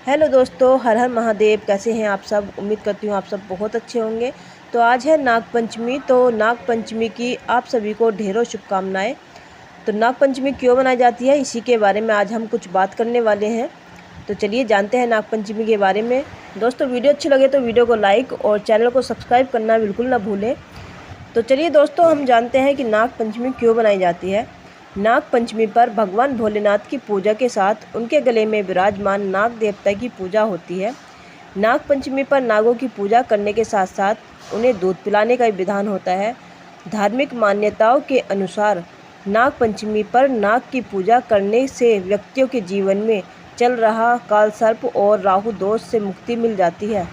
Hello दोस्तों, हर हर महादेव। कैसे हैं आप सब? उम्मीद करती हूँ आप सब बहुत अच्छे होंगे। तो आज है नागपंचमी। तो नागपंचमी की आप सभी को ढेरों शुभकामनाएं। तो नागपंचमी क्यों मनाई जाती है, इसी के बारे में आज हम कुछ बात करने वाले हैं। तो चलिए जानते हैं नागपंचमी के बारे में। दोस्तों, वीडियो अच्छी लगे तो वीडियो को लाइक और चैनल को सब्सक्राइब करना बिल्कुल ना भूलें। तो चलिए दोस्तों, हम जानते हैं कि नागपंचमी क्यों मनाई जाती है। नाग पंचमी पर भगवान भोलेनाथ की पूजा के साथ उनके गले में विराजमान नाग देवता की पूजा होती है। नाग पंचमी पर नागों की पूजा करने के साथ साथ उन्हें दूध पिलाने का विधान होता है। धार्मिक मान्यताओं के अनुसार नाग पंचमी पर नाग की पूजा करने से व्यक्तियों के जीवन में चल रहा काल सर्प और राहु दोष से मुक्ति मिल जाती है।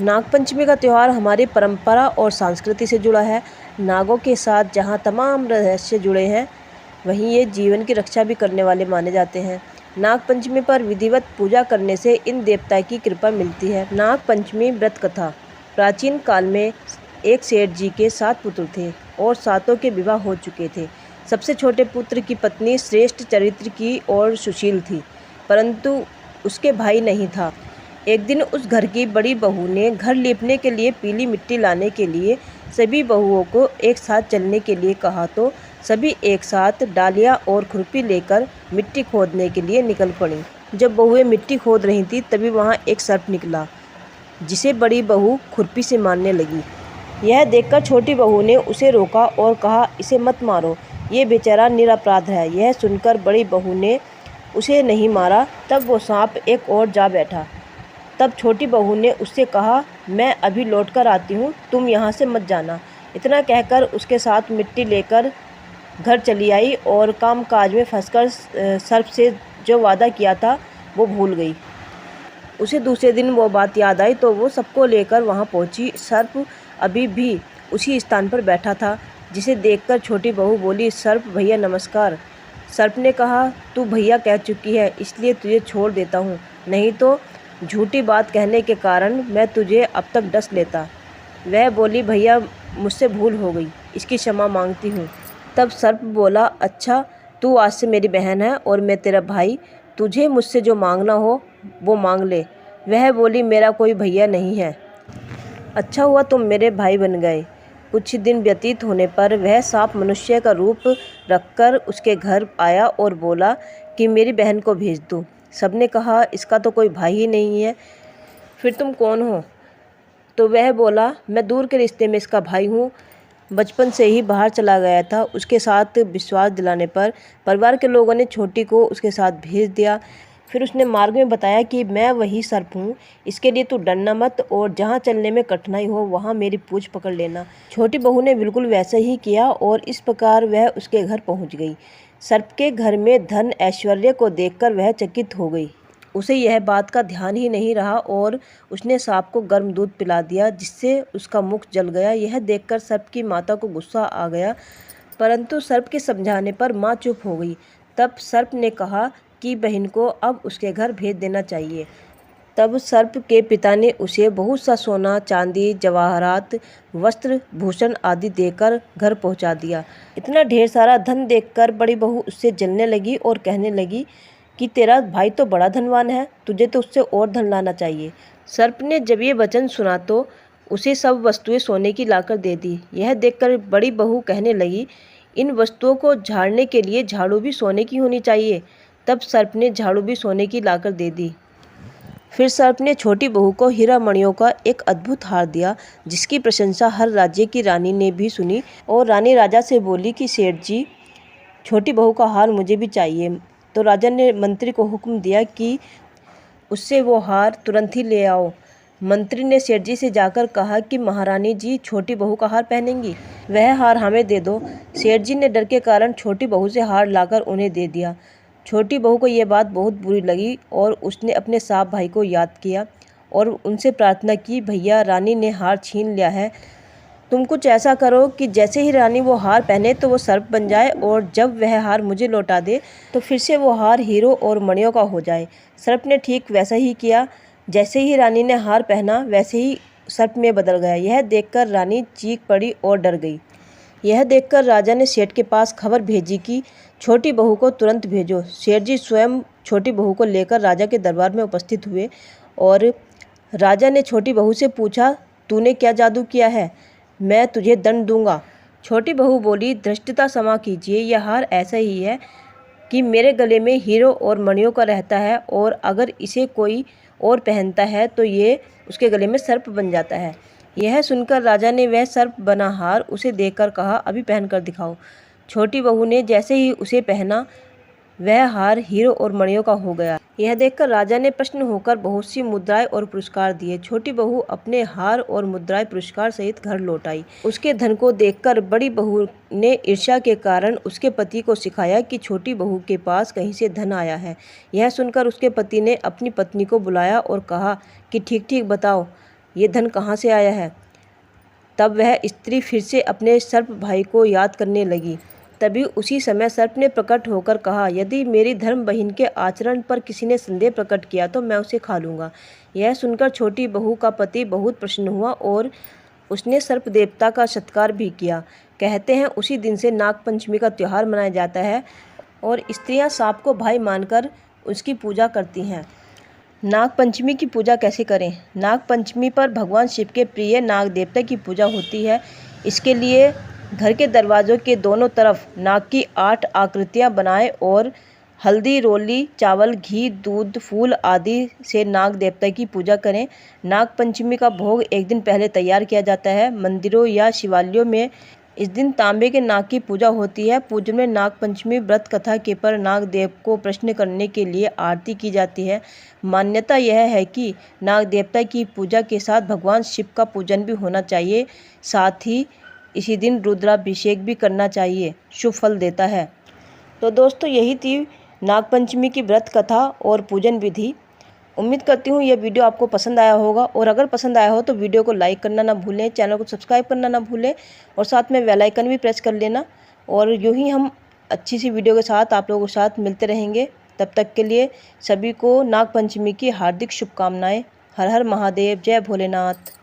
नागपंचमी का त्यौहार हमारी परंपरा और संस्कृति से जुड़ा है। नागों के साथ जहां तमाम रहस्य जुड़े हैं, वहीं ये जीवन की रक्षा भी करने वाले माने जाते हैं। नागपंचमी पर विधिवत पूजा करने से इन देवता की कृपा मिलती है। नागपंचमी व्रत कथा। प्राचीन काल में एक सेठ जी के 7 पुत्र थे और 7 के विवाह हो चुके थे। सबसे छोटे पुत्र की पत्नी श्रेष्ठ चरित्र की और सुशील थी, परंतु उसके भाई नहीं था। एक दिन उस घर की बड़ी बहू ने घर लीपने के लिए पीली मिट्टी लाने के लिए सभी बहुओं को एक साथ चलने के लिए कहा, तो सभी एक साथ डालियाँ और खुरपी लेकर मिट्टी खोदने के लिए निकल पड़ी। जब बहुएं मिट्टी खोद रही थी, तभी वहाँ एक सर्प निकला, जिसे बड़ी बहू खुरपी से मारने लगी। यह देखकर छोटी बहू ने उसे रोका और कहा, इसे मत मारो, ये बेचारा निरपराध है। यह सुनकर बड़ी बहू ने उसे नहीं मारा। तब वो सांप एक और जा बैठा। तब छोटी बहू ने उससे कहा, मैं अभी लौट कर आती हूँ, तुम यहाँ से मत जाना। इतना कहकर उसके साथ मिट्टी लेकर घर चली आई और कामकाज में फंसकर सर्प से जो वादा किया था वो भूल गई। उसे दूसरे दिन वो बात याद आई तो वो सबको लेकर वहाँ पहुँची। सर्प अभी भी उसी स्थान पर बैठा था, जिसे देखकर छोटी बहू बोली, सर्प भैया नमस्कार। सर्प ने कहा, तू भैया कह चुकी है, इसलिए तुझे छोड़ देता हूँ, नहीं तो झूठी बात कहने के कारण मैं तुझे अब तक डस लेता। वह बोली, भैया मुझसे भूल हो गई, इसकी क्षमा मांगती हूँ। तब सर्प बोला, अच्छा, तू आज से मेरी बहन है और मैं तेरा भाई, तुझे मुझसे जो मांगना हो वो मांग ले। वह बोली, मेरा कोई भैया नहीं है। अच्छा हुआ तुम मेरे भाई बन गए। कुछ दिन व्यतीत होने पर वह सांप मनुष्य का रूप रखकर उसके घर आया और बोला कि मेरी बहन को भेज दो। सबने कहा, इसका तो कोई भाई ही नहीं है, फिर तुम कौन हो? तो वह बोला, मैं दूर के रिश्ते में इसका भाई हूँ, बचपन से ही बाहर चला गया था। उसके साथ विश्वास दिलाने पर परिवार के लोगों ने छोटी को उसके साथ भेज दिया। फिर उसने मार्ग में बताया कि मैं वही सर्प हूँ, इसके लिए तू डरना मत और जहाँ चलने में कठिनाई हो वहाँ मेरी पूँछ पकड़ लेना। छोटी बहू ने बिल्कुल वैसा ही किया और इस प्रकार वह उसके घर पहुँच गई। सर्प के घर में धन ऐश्वर्य को देखकर वह चकित हो गई। उसे यह बात का ध्यान ही नहीं रहा और उसने सांप को गर्म दूध पिला दिया, जिससे उसका मुख जल गया। यह देखकर सर्प की माता को गुस्सा आ गया, परंतु सर्प के समझाने पर माँ चुप हो गई। तब सर्प ने कहा कि बहन को अब उसके घर भेज देना चाहिए। तब सर्प के पिता ने उसे बहुत सा सोना, चांदी, जवाहरात, वस्त्र, भूषण आदि देकर घर पहुंचा दिया। इतना ढेर सारा धन देखकर बड़ी बहू उससे जलने लगी और कहने लगी कि तेरा भाई तो बड़ा धनवान है, तुझे तो उससे और धन लाना चाहिए। सर्प ने जब ये वचन सुना तो उसे सब वस्तुएं सोने की लाकर दे दी। यह देखकर बड़ी बहू कहने लगी, इन वस्तुओं को झाड़ने के लिए झाड़ू भी सोने की होनी चाहिए। तब सर्प ने झाड़ू भी सोने की लाकर दे दी। फिर सर्प ने छोटी बहू को हीरा मणियों का एक अद्भुत हार दिया, जिसकी प्रशंसा हर राज्य की रानी ने भी सुनी और रानी राजा से बोली कि सेठ जी, छोटी बहू का हार मुझे भी चाहिए। तो राजा ने मंत्री को हुक्म दिया कि उससे वो हार तुरंत ही ले आओ। मंत्री ने सेठ जी से जाकर कहा कि महारानी जी छोटी बहू का हार पहनेंगी, वह हार हमें दे दो। सेठ जी ने डर के कारण छोटी बहू से हार लाकर उन्हें दे दिया। छोटी बहू को यह बात बहुत बुरी लगी और उसने अपने सांप भाई को याद किया और उनसे प्रार्थना की, भैया रानी ने हार छीन लिया है, तुम कुछ ऐसा करो कि जैसे ही रानी वो हार पहने तो वो सर्प बन जाए और जब वह हार मुझे लौटा दे तो फिर से वो हार हीरो और मणियों का हो जाए। सर्प ने ठीक वैसा ही किया। जैसे ही रानी ने हार पहना वैसे ही सर्प में बदल गया। यह देखकर रानी चीख पड़ी और डर गई। यह देखकर राजा ने सेठ के पास खबर भेजी कि छोटी बहू को तुरंत भेजो। सेठ जी स्वयं छोटी बहू को लेकर राजा के दरबार में उपस्थित हुए और राजा ने छोटी बहू से पूछा, तूने क्या जादू किया है, मैं तुझे दंड दूंगा। छोटी बहू बोली, धृष्टता क्षमा कीजिए, यह हार ऐसा ही है कि मेरे गले में हीरो और मणियों का रहता है और अगर इसे कोई और पहनता है तो ये उसके गले में सर्प बन जाता है। यह सुनकर राजा ने वह सर्प बना हार उसे देकर कहा, अभी पहन कर दिखाओ। छोटी बहू ने जैसे ही उसे पहना वह हार हीरो और मणियों का हो गया। यह देखकर राजा ने प्रसन्न होकर बहुत सी मुद्राएं और पुरस्कार दिए। छोटी बहू अपने हार और मुद्राएं पुरस्कार सहित घर लौट आई। उसके धन को देखकर बड़ी बहू ने ईर्ष्या के कारण उसके पति को सिखाया कि छोटी बहू के पास कहीं से धन आया है। यह सुनकर उसके पति ने अपनी पत्नी को बुलाया और कहा कि ठीक ठीक बताओ, ये धन कहाँ से आया है। तब वह स्त्री फिर से अपने सर्प भाई को याद करने लगी। तभी उसी समय सर्प ने प्रकट होकर कहा, यदि मेरी धर्म बहन के आचरण पर किसी ने संदेह प्रकट किया तो मैं उसे खा लूँगा। यह सुनकर छोटी बहू का पति बहुत प्रसन्न हुआ और उसने सर्प देवता का सत्कार भी किया। कहते हैं उसी दिन से नागपंचमी का त्यौहार मनाया जाता है और स्त्रियां सांप को भाई मानकर उसकी पूजा करती हैं। नागपंचमी की पूजा कैसे करें। नागपंचमी पर भगवान शिव के प्रिय नाग देवता की पूजा होती है। इसके लिए घर के दरवाज़ों के दोनों तरफ नाग की 8 आकृतियां बनाएं और हल्दी, रोली, चावल, घी, दूध, फूल आदि से नाग देवता की पूजा करें। नागपंचमी का भोग एक दिन पहले तैयार किया जाता है। मंदिरों या शिवालयों में इस दिन तांबे के नाग की पूजा होती है। पूजन में नागपंचमी व्रत कथा के पर नाग देव को प्रसन्न करने के लिए आरती की जाती है। मान्यता यह है कि नाग देवता की पूजा के साथ भगवान शिव का पूजन भी होना चाहिए। साथ ही इसी दिन रुद्राभिषेक भी करना चाहिए, शुभ फल देता है। तो दोस्तों यही थी नागपंचमी की व्रत कथा और पूजन विधि। उम्मीद करती हूँ यह वीडियो आपको पसंद आया होगा और अगर पसंद आया हो तो वीडियो को लाइक करना ना भूलें, चैनल को सब्सक्राइब करना ना भूलें और साथ में बेल आइकन भी प्रेस कर लेना। और यूँ ही हम अच्छी सी वीडियो के साथ आप लोगों के साथ मिलते रहेंगे। तब तक के लिए सभी को नागपंचमी की हार्दिक शुभकामनाएँ। हर हर महादेव, जय भोलेनाथ।